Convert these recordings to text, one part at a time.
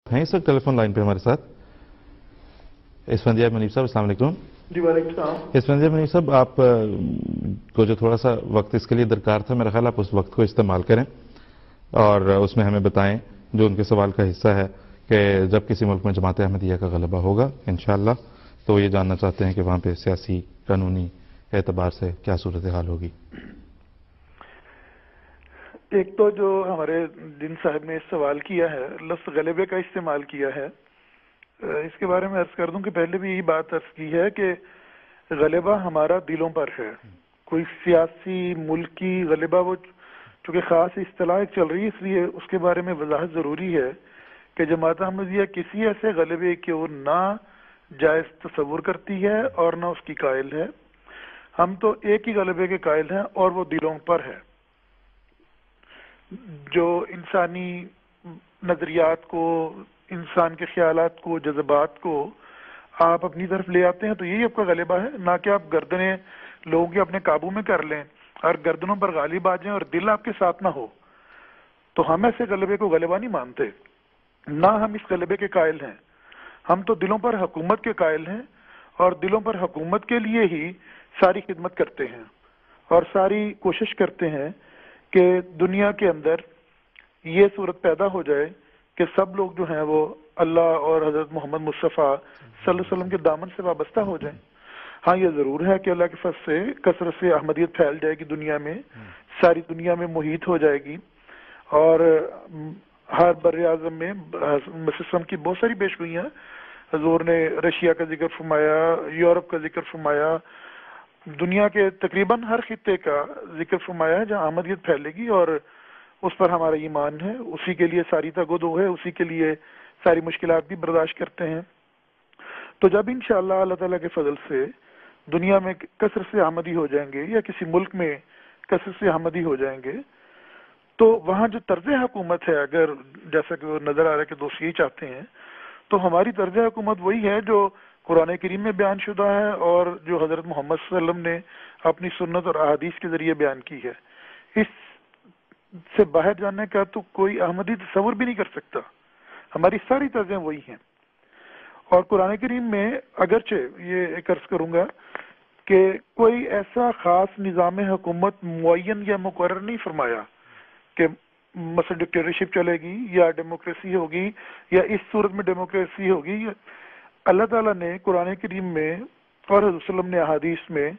ہیں اس وقت ٹیلی phone line پہ ہمارے ساتھ اسفندیار منیب صاحب. السلام علیکم. جی وعلیکم السلام. اسفندیار منیب صاحب، آپ کو جو تھوڑا سا وقت اس کے لیے درکار تھا، میرا خیال آپ اس وقت کو استعمال کریں اور اس میں ہمیں بتائیں جو ان کے سوال کا حصہ ہے کہ جب کسی ملک میں جماعت احمدیہ کا غلبہ ہوگا انشاءاللہ تو یہ جاننا چاہتے ہیں کہ وہاں پہ سیاسی قانونی اعتبار سے کیا صورتحال ہوگی. ایک تو جو ہمارے دین صاحب نے اس سوال کیا ہے، لفظ غلبے کا استعمال کیا ہے، اس کے بارے میں عرض کر دوں کہ پہلے بھی یہی بات عرض کی ہے کہ غلبہ ہمارا دلوں پر ہے. کوئی سیاسی ملکی غلبہ وہ چونکہ خاص اصطلاح چل رہی ہے اس لیے اس کے بارے میں وضاحت ضروری ہے کہ جماعت احمدیہ کسی ایسے غلبے کے وہ نہ جائز تصور کرتی ہے اور نہ اس کی قائل ہے. ہم تو ایک ہی غلبے کے قائل ہیں اور وہ دلوں پر ہے. جو انسانی نظریات کو، انسان کے خیالات کو، جذبات کو آپ اپنی طرف لے آتے ہیں تو یہی آپ کا غلبہ ہے، نہ کہ آپ گردنیں لوگوں کے اپنے قابو میں کر لیں اور گردنوں پر غالب آ جائیں اور دل آپ کے ساتھ نہ ہو. تو ہم ایسے غلبے کو غلبہ نہیں مانتے، نہ ہم اس غلبے کے قائل ہیں. ہم تو دلوں پر حکومت کے قائل ہیں اور دلوں پر حکومت کے لیے ہی ساری خدمت کرتے ہیں اور ساری کوشش کرتے ہیں کہ دنیا کے اندر یہ صورت پیدا ہو جائے کہ سب لوگ جو ہیں وہ اللہ اور حضرت محمد مصطفیٰ صلی اللہ علیہ وسلم کے دامن سے وابستہ ہو جائیں. ہاں یہ ضرور ہے کہ اللہ کے فضل سے کثرت سے احمدیت پھیل جائے گی دنیا میں، ساری دنیا میں محیط ہو جائے گی اور ہر بر اعظم میں مسلم کی بہت ساری پیش گوئیاں. حضور نے رشیا کا ذکر فرمایا، یورپ کا ذکر فرمایا، دنیا کے تقریباً ہر خطے کا ذکر فرمایا ہے جہاں احمدیت پھیلے گی اور اس پر ہمارا ایمان ہے. اسی کے لیے ساری تگودو ہے، اسی کے لیے ساری مشکلات بھی برداشت کرتے ہیں. تو جب انشاءاللہ اللہ تعالیٰ کے فضل سے دنیا میں کثرت سے احمدی ہو جائیں گے یا کسی ملک میں کثرت سے احمدی ہو جائیں گے تو وہاں جو طرز حکومت ہے، اگر جیسا کہ وہ نظر آ رہا ہے کہ دوست یہی چاہتے ہیں، تو ہماری طرز حکومت وہی ہے جو قرآن کریم میں بیان شدہ ہے اور جو حضرت محمد صلی اللہ علیہ وسلم نے اپنی سنت اور احادیث کے ذریعے بیان کی ہے. اس سے باہر جانے کا تو کوئی احمدی تصور بھی نہیں کر سکتا. ہماری ساری طرزیں وہی ہیں. اور قرآن کریم میں اگرچہ یہ ایک عرض کروں گا کہ کوئی ایسا خاص نظام حکومت معین یا مقرر نہیں فرمایا کہ مثلا ڈکٹیٹرشپ چلے گی یا ڈیموکریسی ہوگی یا اس صورت میں ڈیموکریسی ہوگی. اللہ تعالیٰ نے قرآن کریم میں اور حضرت صلی اللہ علیہ وسلم نے احادیث میں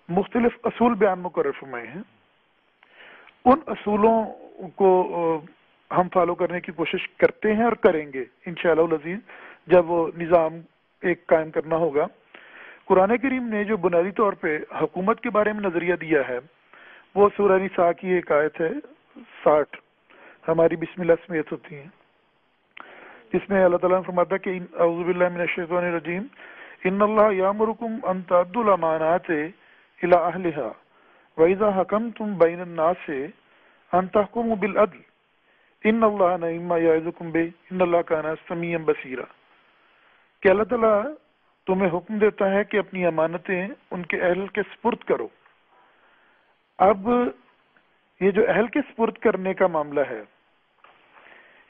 مختلف اصول بیان مقرر فرمائے ہیں. ان اصولوں کو ہم فالو کرنے کی کوشش کرتے ہیں اور کریں گے انشاءاللہ العزیز جب وہ نظام ایک قائم کرنا ہوگا. قرآن کریم نے جو بنیادی طور پہ حکومت کے بارے میں نظریہ دیا ہے وہ سورہ نساء کی ایک آیت ہے 60، ہماری بسم اللہ سمیت ہوتی ہیں، جس میں اللہ تعالیٰ نے فرماتا کہ اعوذ باللہ من الشیطان الرجیم ان اللہ یامرکم ان تؤدوا الامانات الی اہلھا وَإِذَا حَكَمْتُمْ بَيْنَ النَّاسِ أَن تَحْكُمُوا بِالْعَدْلِ إِنَّ اللَّهَ نِعِمَّ مَا يَعِظُكُم بِهِ إِنَّ اللَّهَ كَانَ سَمِيعًا بَصِيرًا. کہ اللہ تعالیٰ تمہیں حکم دیتا ہے کہ اپنی امانتیں ان کے اہل کے سپرد کرو. اب یہ جو اہل کے سپرد کرنے کا معاملہ ہے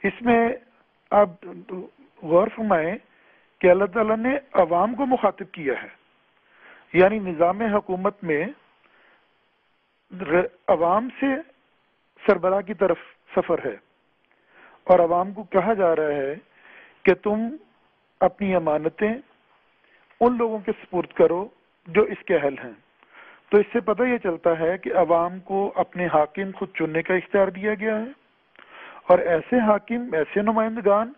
اس میں آپ غور فرمائیں کہ اللہ تعالیٰ نے عوام کو مخاطب کیا ہے، یعنی نظام حکومت میں عوام سے سربراہ کی طرف سفر ہے اور عوام کو کہا جا رہا ہے کہ تم اپنی امانتیں ان لوگوں کے سپرد کرو جو اس کے اہل ہیں. تو اس سے پتہ یہ چلتا ہے کہ عوام کو اپنے حاکم خود چننے کا اختیار دیا گیا ہے اور ایسے حاکم، ایسے نمائندگان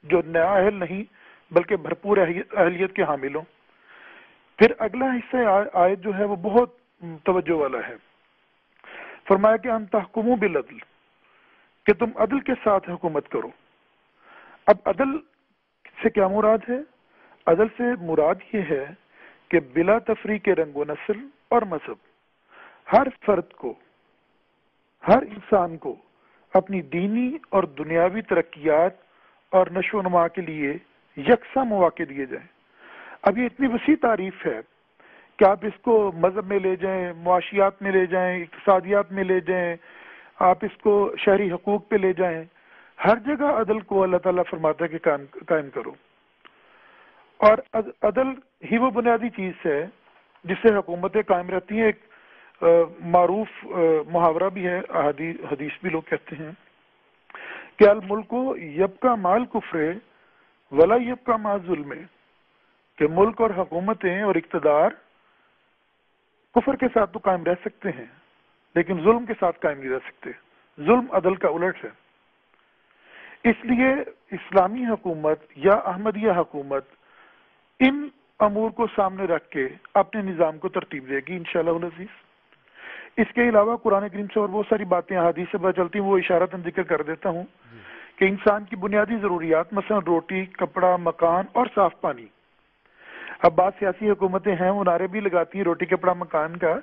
جو نیا اہل نہیں بلکہ بھرپور اہلیت کے حامل ہوں. پھر اگلا حصہ آیت جو ہے وہ بہت توجہ والا ہے. فرمایا کہ ان تحکموا بالعدل، کہ تم عدل کے ساتھ حکومت کرو. اب عدل سے کیا مراد ہے؟ عدل سے مراد یہ ہے کہ بلا تفریق رنگ و نسل اور مذہب ہر فرد کو، ہر انسان کو اپنی دینی اور دنیاوی ترقیات اور نشو و نما کے لیے یکساں مواقع دیے جائیں. اب یہ اتنی وسیع تعریف ہے کہ آپ اس کو مذہب میں لے جائیں، معاشیات میں لے جائیں، اقتصادیات میں لے جائیں، آپ اس کو شہری حقوق پہ لے جائیں، ہر جگہ عدل کو اللہ تعالیٰ فرماتا ہے کہ قائم کرو، اور عدل ہی وہ بنیادی چیز ہے جس سے حکومتیں قائم رہتی ہیں۔ ایک معروف محاورہ بھی ہے، حدیث بھی لوگ کہتے ہیں کہ الملک یبقی مع الکفر ولا یبقی مع الظلم، کہ ملک اور حکومتیں اور اقتدار کفر کے ساتھ تو قائم رہ سکتے ہیں لیکن ظلم کے ساتھ قائم نہیں رہ سکتے۔ ظلم عدل کا الٹ ہے۔ اس لیے اسلامی حکومت یا احمدیہ حکومت ان امور کو سامنے رکھ کے اپنے نظام کو ترتیب دے گی انشاءاللہ العزیز۔ اس کے علاوہ قرآن کریم سے اور بہت ساری باتیں حدیث سے پتہ چلتی ہیں، وہ اشارتاً ذکر کر دیتا ہوں کہ انسان کی بنیادی ضروریات مثلا روٹی، کپڑا، مکان اور صاف پانی۔ اب بعض سیاسی حکومتیں ہیں وہ نعرے بھی لگاتی ہیں روٹی، کپڑا، مکان کا،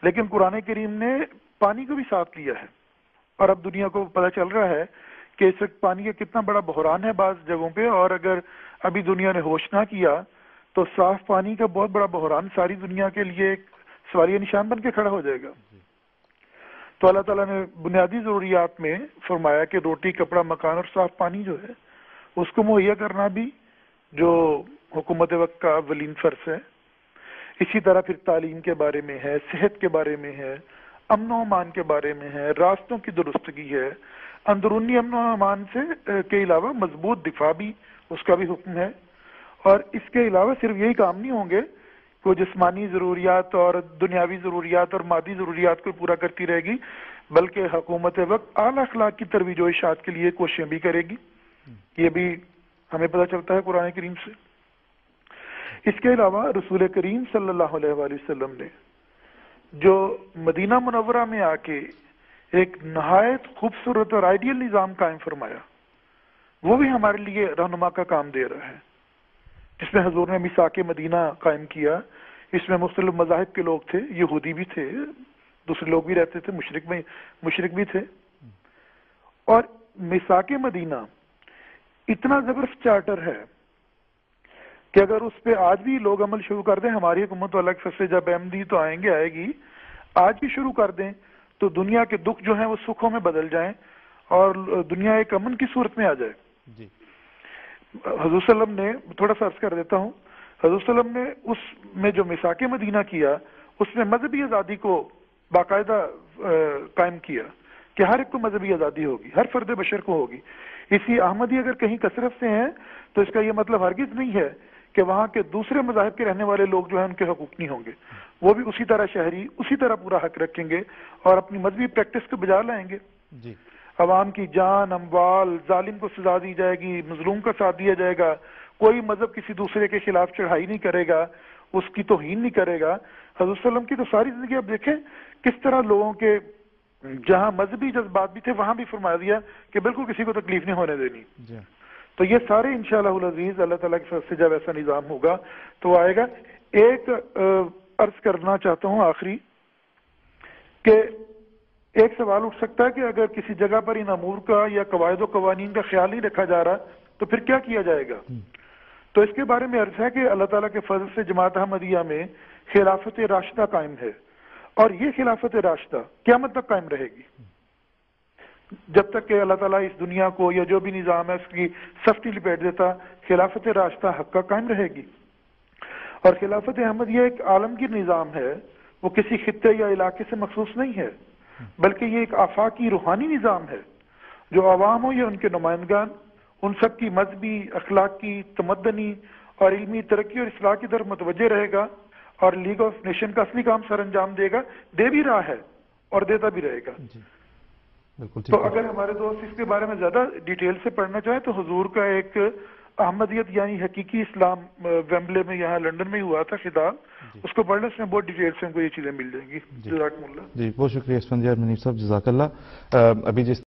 لیکن قرآن کریم نے پانی کو بھی ساتھ لیا ہے، اور اب دنیا کو پتہ چل رہا ہے کہ اس وقت پانی کا کتنا بڑا بحران ہے بعض جگہوں پہ، اور اگر ابھی دنیا نے ہوش نہ کیا تو صاف پانی کا بہت بڑا بحران ساری دنیا کے لیے ایک سوالیہ نشان بن کے کھڑا ہو جائے گا۔ تو اللہ تعالیٰ نے بنیادی ضروریات میں فرمایا کہ روٹی، کپڑا، مکان اور صاف پانی جو ہے اس کو مہیا کرنا بھی جو حکومت وقت کا اولین فرض ہے۔ اسی طرح پھر تعلیم کے بارے میں ہے، صحت کے بارے میں ہے، امن و امان کے بارے میں ہے، راستوں کی درستگی ہے، اندرونی امن و امان سے کے علاوہ مضبوط دفاع بھی اس کا بھی حکم ہے۔ اور اس کے علاوہ صرف یہی کام نہیں ہوں گے کہ وہ جسمانی ضروریات اور دنیاوی ضروریات اور مادی ضروریات کو پورا کرتی رہے گی، بلکہ حکومت وقت اعلیٰ اخلاق کی ترویج و اشاعت کے لیے کوششیں بھی کرے گی۔ یہ بھی ہمیں پتہ چلتا ہے قرآن کریم سے۔ اس کے علاوہ رسول کریم صلی اللہ علیہ وآلہ وسلم نے جو مدینہ منورہ میں آ کے ایک نہایت خوبصورت اور آئیڈیل نظام قائم فرمایا، وہ بھی ہمارے لیے رہنما کا کام دے رہا ہے، جس میں حضور نے میثاق مدینہ قائم کیا۔ اس میں مختلف مذاہب کے لوگ تھے، یہودی بھی تھے، دوسرے لوگ بھی رہتے تھے، مشرک بھی تھے، اور میثاق مدینہ اتنا زبردست چارٹر ہے کہ اگر اس پہ آج بھی لوگ عمل شروع کر دیں، ہماری حکومت والا فیصلے جب احمدی تو آئے گی، آج بھی شروع کر دیں تو دنیا کے دکھ جو ہیں وہ سکھوں میں بدل جائیں اور دنیا ایک امن کی صورت میں آ جائے۔ جی حضور صلی اللہ علیہ وسلم نے تھوڑا سا عرض کر دیتا ہوں، حضور صلی اللہ علیہ وسلم نے اس میں جو میثاق مدینہ کیا اس میں مذہبی آزادی کو باقاعدہ قائم کیا کہ ہر ایک کو مذہبی آزادی ہوگی، ہر فرد بشر کو ہوگی۔ اسی احمدی اگر کہیں کثرت سے ہیں تو اس کا یہ مطلب ہرگز نہیں ہے کہ وہاں کے دوسرے مذاہب کے رہنے والے لوگ جو ہیں ان کے حقوق نہیں ہوں گے، وہ بھی اسی طرح شہری اسی طرح پورا حق رکھیں گے اور اپنی مذہبی پریکٹس کو بجا لائیں گے۔ جی عوام کی جان، اموال، ظالم کو سزا دی جائے گی، مظلوم کا ساتھ دیا جائے گا، کوئی مذہب کسی دوسرے کے خلاف چڑھائی نہیں کرے گا، اس کی توہین نہیں کرے گا۔ حضرت صلی اللہ علیہ وسلم کی تو ساری زندگی آپ دیکھیں کس طرح لوگوں کے جہاں مذہبی جذبات بھی تھے وہاں بھی فرما دیا کہ بالکل کسی کو تکلیف نہیں ہونے دینی۔ تو یہ سارے انشاءاللہ العزیز اللہ تعالیٰ کی طرف سے جب ایسا نظام ہوگا تو آئے گا۔ ایک عرض کرنا چاہتا ہوں آخری کہ ایک سوال اٹھ سکتا ہے کہ اگر کسی جگہ پر ان امور کا یا قواعد و قوانین کا خیال نہیں رکھا جا رہا تو پھر کیا کیا جائے گا؟ تو اس کے بارے میں عرض ہے کہ اللہ تعالیٰ کے فضل سے جماعت احمدیہ میں خلافت راشدہ قائم ہے، اور یہ خلافت راشدہ قیامت تک قائم رہے گی، جب تک کہ اللہ تعالیٰ اس دنیا کو یا جو بھی نظام ہے اس کی سختی لپیٹ دیتا، خلافت راشدہ حق کا قائم رہے گی۔ اور خلافت احمدیہ ایک عالمگیر نظام ہے، وہ کسی خطے یا علاقے سے مخصوص نہیں ہے، بلکہ یہ ایک آفاقی روحانی نظام ہے جو عوام ہو یا ان کے نمائندگان، ان سب کی مذہبی، اخلاقی، تمدنی اور علمی ترقی اور اصلاح کی طرف متوجہ رہے گا، اور لیگ آف نیشن کا اصلی کام سر انجام دے گا، دے بھی رہا ہے اور دیتا بھی رہے گا۔ تو اگر ہمارے دوست اس کے بارے میں زیادہ ڈیٹیل سے پڑھنا چاہیں تو حضور کا ایک احمدیت یعنی حقیقی اسلام ویمبلے میں یہاں لندن میں ہوا تھا خطاب، اس کو پڑھنے سے بہت ڈیٹیل سے ہم کو یہ چیزیں مل جائیں گی۔ جزاکم اللہ۔ جی بہت شکریہ اسفندیار منیر صاحب، جزاک اللہ۔ ابھی جس